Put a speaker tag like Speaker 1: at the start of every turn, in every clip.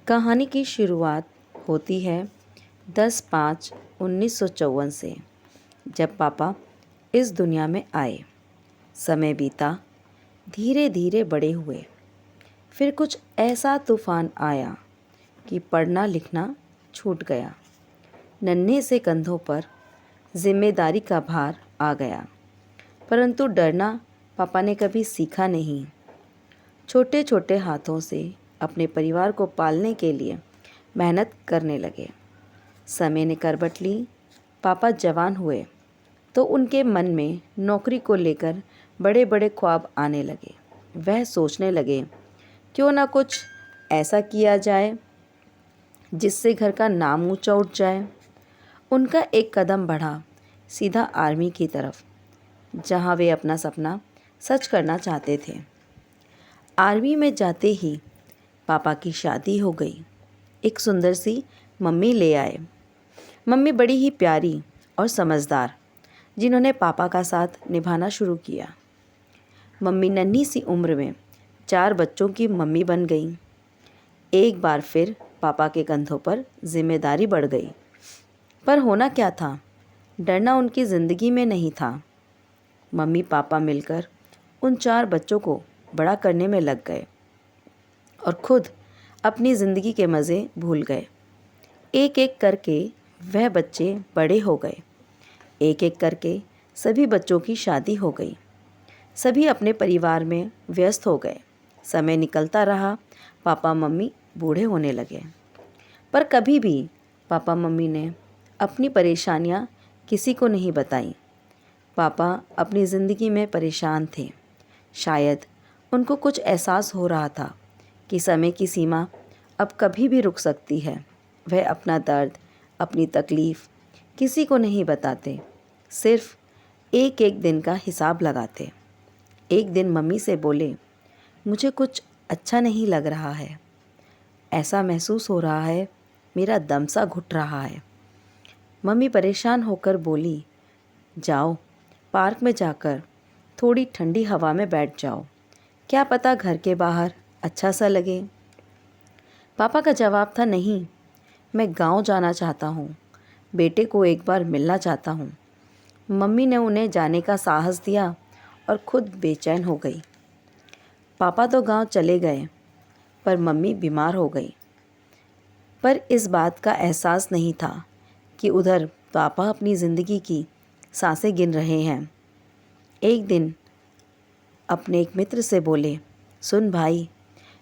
Speaker 1: कहानी की शुरुआत होती है 10/5/1954 से, जब पापा इस दुनिया में आए। समय बीता, धीरे धीरे बड़े हुए। फिर कुछ ऐसा तूफान आया कि पढ़ना लिखना छूट गया। नन्हे से कंधों पर जिम्मेदारी का भार आ गया, परंतु डरना पापा ने कभी सीखा नहीं। छोटे छोटे हाथों से अपने परिवार को पालने के लिए मेहनत करने लगे। समय ने करवट ली। पापा जवान हुए तो उनके मन में नौकरी को लेकर बड़े बड़े ख्वाब आने लगे। वह सोचने लगे, क्यों ना कुछ ऐसा किया जाए जिससे घर का नाम ऊंचा उठ जाए। उनका एक कदम बढ़ा सीधा आर्मी की तरफ, जहां वे अपना सपना सच करना चाहते थे। आर्मी में जाते ही पापा की शादी हो गई। एक सुंदर सी मम्मी ले आए। मम्मी बड़ी ही प्यारी और समझदार, जिन्होंने पापा का साथ निभाना शुरू किया। मम्मी नन्ही सी उम्र में 4 बच्चों की मम्मी बन गई। एक बार फिर पापा के कंधों पर जिम्मेदारी बढ़ गई। पर होना क्या था, डरना उनकी ज़िंदगी में नहीं था। मम्मी पापा मिलकर उन 4 बच्चों को बड़ा करने में लग गए और खुद अपनी ज़िंदगी के मज़े भूल गए। एक एक करके वह बच्चे बड़े हो गए। एक एक करके सभी बच्चों की शादी हो गई। सभी अपने परिवार में व्यस्त हो गए। समय निकलता रहा। पापा मम्मी बूढ़े होने लगे, पर कभी भी पापा मम्मी ने अपनी परेशानियां किसी को नहीं बताई। पापा अपनी ज़िंदगी में परेशान थे। शायद उनको कुछ एहसास हो रहा था कि समय की सीमा अब कभी भी रुक सकती है। वह अपना दर्द, अपनी तकलीफ़ किसी को नहीं बताते, सिर्फ एक एक दिन का हिसाब लगाते। एक दिन मम्मी से बोले, मुझे कुछ अच्छा नहीं लग रहा है। ऐसा महसूस हो रहा है मेरा दम सा घुट रहा है। मम्मी परेशान होकर बोली, जाओ पार्क में जाकर थोड़ी ठंडी हवा में बैठ जाओ, क्या पता घर के बाहर अच्छा सा लगे। पापा का जवाब था, नहीं, मैं गांव जाना चाहता हूँ, बेटे को एक बार मिलना चाहता हूँ। मम्मी ने उन्हें जाने का साहस दिया और खुद बेचैन हो गई। पापा तो गांव चले गए, पर मम्मी बीमार हो गई। पर इस बात का एहसास नहीं था कि उधर पापा अपनी ज़िंदगी की सांसें गिन रहे हैं। एक दिन अपने एक मित्र से बोले, सुन भाई,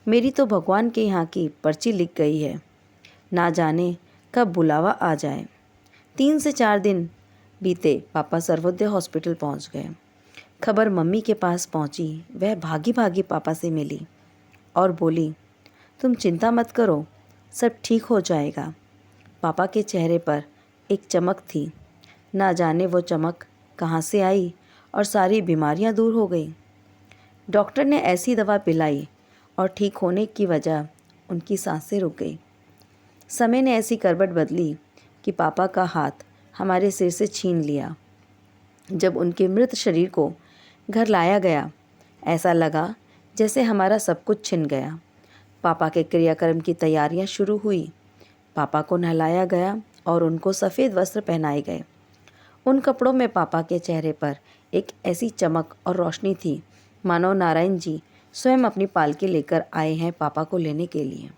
Speaker 1: मेरी तो भगवान के यहाँ की पर्ची लिख गई है, ना जाने कब बुलावा आ जाए। 3 से 4 दिन बीते, पापा सर्वोदय हॉस्पिटल पहुँच गए। खबर मम्मी के पास पहुँची। वह भागी भागी पापा से मिली और बोली, तुम चिंता मत करो, सब ठीक हो जाएगा। पापा के चेहरे पर एक चमक थी। ना जाने वो चमक कहाँ से आई और सारी बीमारियाँ दूर हो गई। डॉक्टर ने ऐसी दवा पिलाई और ठीक होने की वजह उनकी सांसें रुक गई। समय ने ऐसी करवट बदली कि पापा का हाथ हमारे सिर से छीन लिया। जब उनके मृत शरीर को घर लाया गया, ऐसा लगा जैसे हमारा सब कुछ छिन गया। पापा के क्रियाक्रम की तैयारियां शुरू हुई। पापा को नहलाया गया और उनको सफ़ेद वस्त्र पहनाए गए। उन कपड़ों में पापा के चेहरे पर एक ऐसी चमक और रोशनी थी, मानो नारायण जी स्वयं अपनी पालकी लेकर आए हैं पापा को लेने के लिए।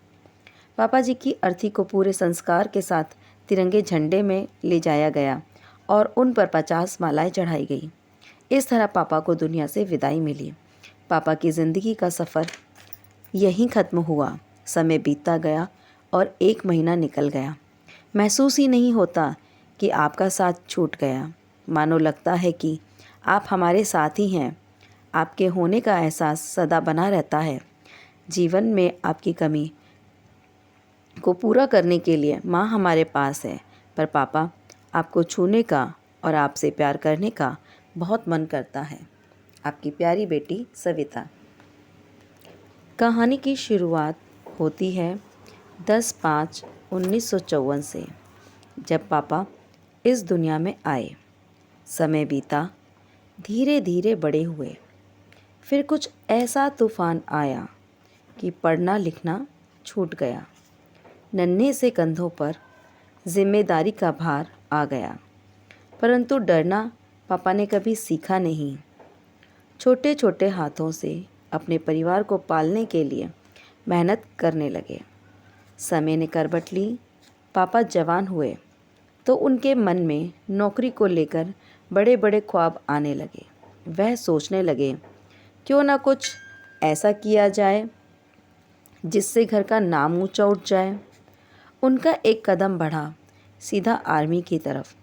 Speaker 1: पापा जी की अर्थी को पूरे संस्कार के साथ तिरंगे झंडे में ले जाया गया और उन पर 50 मालाएं चढ़ाई गई। इस तरह पापा को दुनिया से विदाई मिली। पापा की ज़िंदगी का सफ़र यहीं ख़त्म हुआ। समय बीतता गया और 1 महीना निकल गया। महसूस ही नहीं होता कि आपका साथ छूट गया। मानो लगता है कि आप हमारे साथ ही हैं। आपके होने का एहसास सदा बना रहता है। जीवन में आपकी कमी को पूरा करने के लिए माँ हमारे पास है, पर पापा, आपको छूने का और आपसे प्यार करने का बहुत मन करता है। आपकी प्यारी बेटी सविता। कहानी की शुरुआत होती है 10/5/1954 से, जब पापा इस दुनिया में आए। समय बीता, धीरे धीरे बड़े हुए। फिर कुछ ऐसा तूफान आया कि पढ़ना लिखना छूट गया। नन्हे से कंधों पर जिम्मेदारी का भार आ गया, परंतु डरना पापा ने कभी सीखा नहीं। छोटे छोटे हाथों से अपने परिवार को पालने के लिए मेहनत करने लगे। समय ने करवट ली। पापा जवान हुए तो उनके मन में नौकरी को लेकर बड़े बड़े ख्वाब आने लगे। वह सोचने लगे, क्यों ना कुछ ऐसा किया जाए जिससे घर का नाम ऊंचा उठ जाए। उनका एक कदम बढ़ा सीधा आर्मी की तरफ,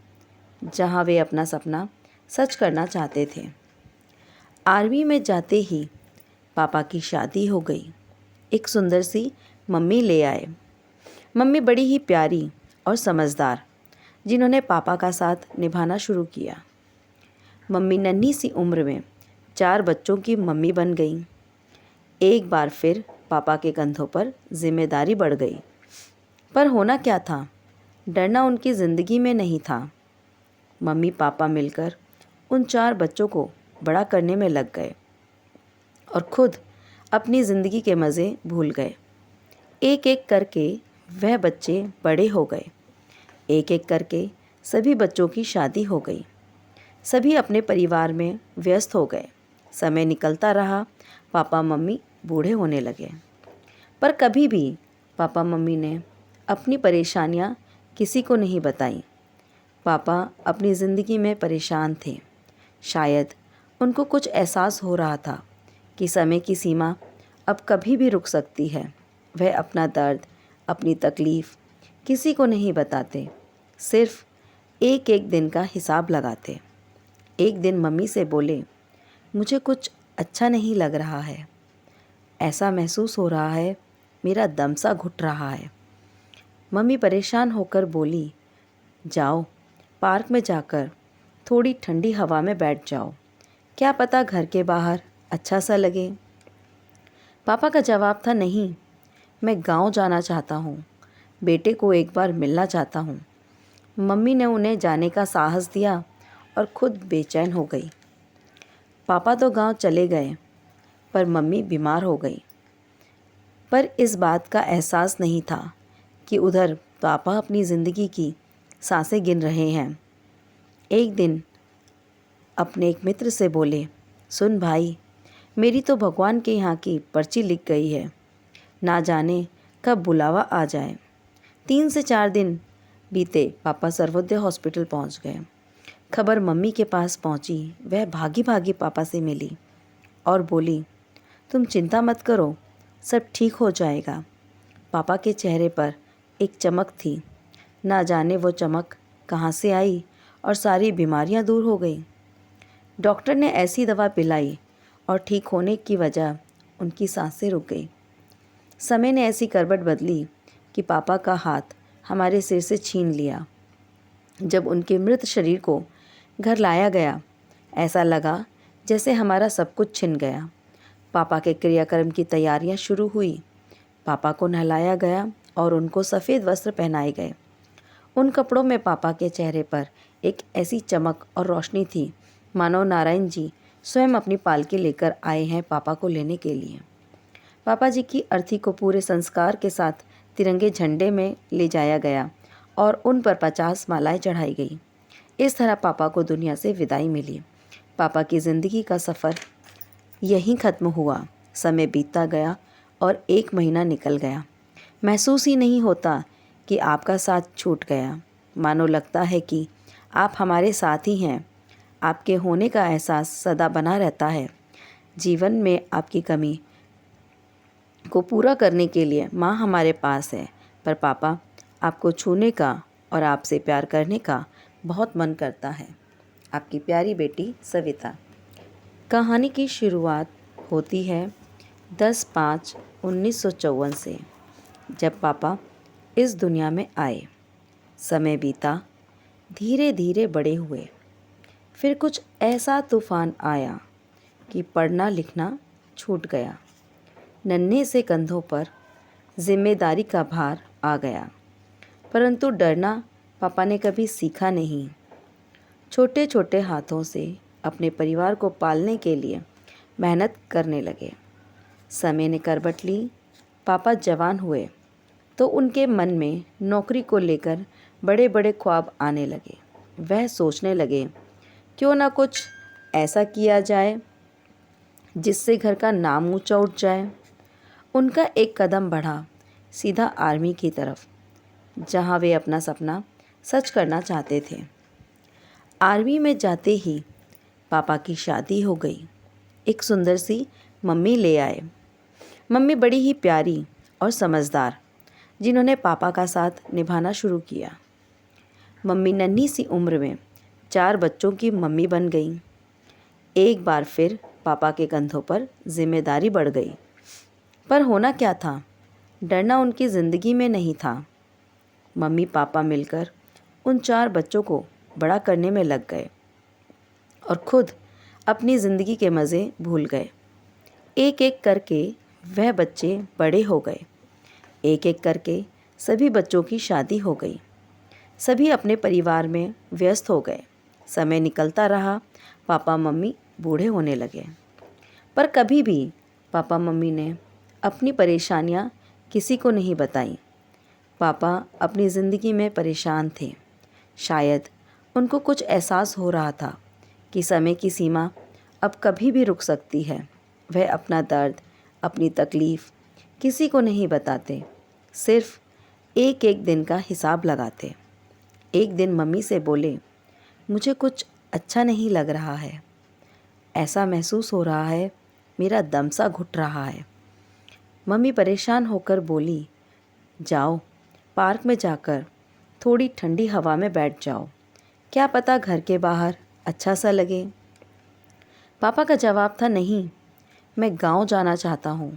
Speaker 1: जहां वे अपना सपना सच करना चाहते थे। आर्मी में जाते ही पापा की शादी हो गई। एक सुंदर सी मम्मी ले आए। मम्मी बड़ी ही प्यारी और समझदार, जिन्होंने पापा का साथ निभाना शुरू किया। मम्मी नन्ही सी उम्र में 4 बच्चों की मम्मी बन गई। एक बार फिर पापा के कंधों पर जिम्मेदारी बढ़ गई। पर होना क्या था? डरना उनकी ज़िंदगी में नहीं था। मम्मी पापा मिलकर उन 4 बच्चों को बड़ा करने में लग गए और खुद अपनी ज़िंदगी के मज़े भूल गए। एक एक करके वह बच्चे बड़े हो गए। एक एक करके सभी बच्चों की शादी हो गई। सभी अपने परिवार में व्यस्त हो गए। समय निकलता रहा। पापा मम्मी बूढ़े होने लगे, पर कभी भी पापा मम्मी ने अपनी परेशानियां किसी को नहीं बताई। पापा अपनी ज़िंदगी में परेशान थे। शायद उनको कुछ एहसास हो रहा था कि समय की सीमा अब कभी भी रुक सकती है। वह अपना दर्द, अपनी तकलीफ़ किसी को नहीं बताते, सिर्फ एक एक दिन का हिसाब लगाते। एक दिन मम्मी से बोले, मुझे कुछ अच्छा नहीं लग रहा है। ऐसा महसूस हो रहा है मेरा दम सा घुट रहा है। मम्मी परेशान होकर बोली, जाओ पार्क में जाकर थोड़ी ठंडी हवा में बैठ जाओ, क्या पता घर के बाहर अच्छा सा लगे। पापा का जवाब था, नहीं, मैं गांव जाना चाहता हूँ, बेटे को एक बार मिलना चाहता हूँ। मम्मी ने उन्हें जाने का साहस दिया और खुद बेचैन हो गई। पापा तो गांव चले गए, पर मम्मी बीमार हो गई। पर इस बात का एहसास नहीं था कि उधर पापा अपनी ज़िंदगी की सांसें गिन रहे हैं। एक दिन अपने एक मित्र से बोले, सुन भाई, मेरी तो भगवान के यहाँ की पर्ची लिख गई है, ना जाने कब बुलावा आ जाए। 3 से 4 दिन बीते, पापा सर्वोदय हॉस्पिटल पहुँच गए। खबर मम्मी के पास पहुँची। वह भागी भागी पापा से मिली और बोली, तुम चिंता मत करो, सब ठीक हो जाएगा। पापा के चेहरे पर एक चमक थी। ना जाने वो चमक कहाँ से आई और सारी बीमारियां दूर हो गई। डॉक्टर ने ऐसी दवा पिलाई और ठीक होने की वजह उनकी सांसें रुक गई। समय ने ऐसी करवट बदली कि पापा का हाथ हमारे सिर से छीन लिया। जब उनके मृत शरीर को घर लाया गया, ऐसा लगा जैसे हमारा सब कुछ छिन गया। पापा के क्रियाक्रम की तैयारियां शुरू हुई। पापा को नहलाया गया और उनको सफ़ेद वस्त्र पहनाए गए। उन कपड़ों में पापा के चेहरे पर एक ऐसी चमक और रोशनी थी, मानो नारायण जी स्वयं अपनी पालकी लेकर आए हैं पापा को लेने के लिए। पापा जी की अर्थी को पूरे संस्कार के साथ तिरंगे झंडे में ले जाया गया और उन पर 50 मालाएं चढ़ाई गई। इस तरह पापा को दुनिया से विदाई मिली। पापा की ज़िंदगी का सफ़र यहीं ख़त्म हुआ। समय बीतता गया और 1 महीना निकल गया। महसूस ही नहीं होता कि आपका साथ छूट गया। मानो लगता है कि आप हमारे साथ ही हैं। आपके होने का एहसास सदा बना रहता है। जीवन में आपकी कमी को पूरा करने के लिए माँ हमारे पास है, पर पापा, आपको छूने का और आपसे प्यार करने का बहुत मन करता है। आपकी प्यारी बेटी सविता। कहानी की शुरुआत होती है 10/5/1954 से, जब पापा इस दुनिया में आए। समय बीता, धीरे धीरे बड़े हुए। फिर कुछ ऐसा तूफान आया कि पढ़ना लिखना छूट गया। नन्हे से कंधों पर जिम्मेदारी का भार आ गया, परंतु डरना पापा ने कभी सीखा नहीं। छोटे छोटे हाथों से अपने परिवार को पालने के लिए मेहनत करने लगे। समय ने करवट ली। पापा जवान हुए तो उनके मन में नौकरी को लेकर बड़े बड़े ख्वाब आने लगे। वह सोचने लगे, क्यों ना कुछ ऐसा किया जाए जिससे घर का नाम ऊंचा उठ जाए। उनका एक कदम बढ़ा सीधा आर्मी की तरफ, जहां वे अपना सपना सच करना चाहते थे। आर्मी में जाते ही पापा की शादी हो गई। एक सुंदर सी मम्मी ले आए। मम्मी बड़ी ही प्यारी और समझदार, जिन्होंने पापा का साथ निभाना शुरू किया। मम्मी नन्ही सी उम्र में 4 बच्चों की मम्मी बन गई। एक बार फिर पापा के कंधों पर जिम्मेदारी बढ़ गई। पर होना क्या था, डरना उनकी ज़िंदगी में नहीं था। मम्मी पापा मिलकर उन 4 बच्चों को बड़ा करने में लग गए और खुद अपनी ज़िंदगी के मज़े भूल गए। एक एक करके वह बच्चे बड़े हो गए। एक एक करके सभी बच्चों की शादी हो गई। सभी अपने परिवार में व्यस्त हो गए। समय निकलता रहा, पापा मम्मी बूढ़े होने लगे। पर कभी भी पापा मम्मी ने अपनी परेशानियां किसी को नहीं बताई। पापा अपनी ज़िंदगी में परेशान थे। शायद उनको कुछ एहसास हो रहा था कि समय की सीमा अब कभी भी रुक सकती है। वह अपना दर्द, अपनी तकलीफ़ किसी को नहीं बताते, सिर्फ एक एक दिन का हिसाब लगाते। एक दिन मम्मी से बोले, मुझे कुछ अच्छा नहीं लग रहा है। ऐसा महसूस हो रहा है मेरा दम सा घुट रहा है। मम्मी परेशान होकर बोली, जाओ पार्क में जाकर थोड़ी ठंडी हवा में बैठ जाओ, क्या पता घर के बाहर अच्छा सा लगे। पापा का जवाब था, नहीं, मैं गांव जाना चाहता हूँ।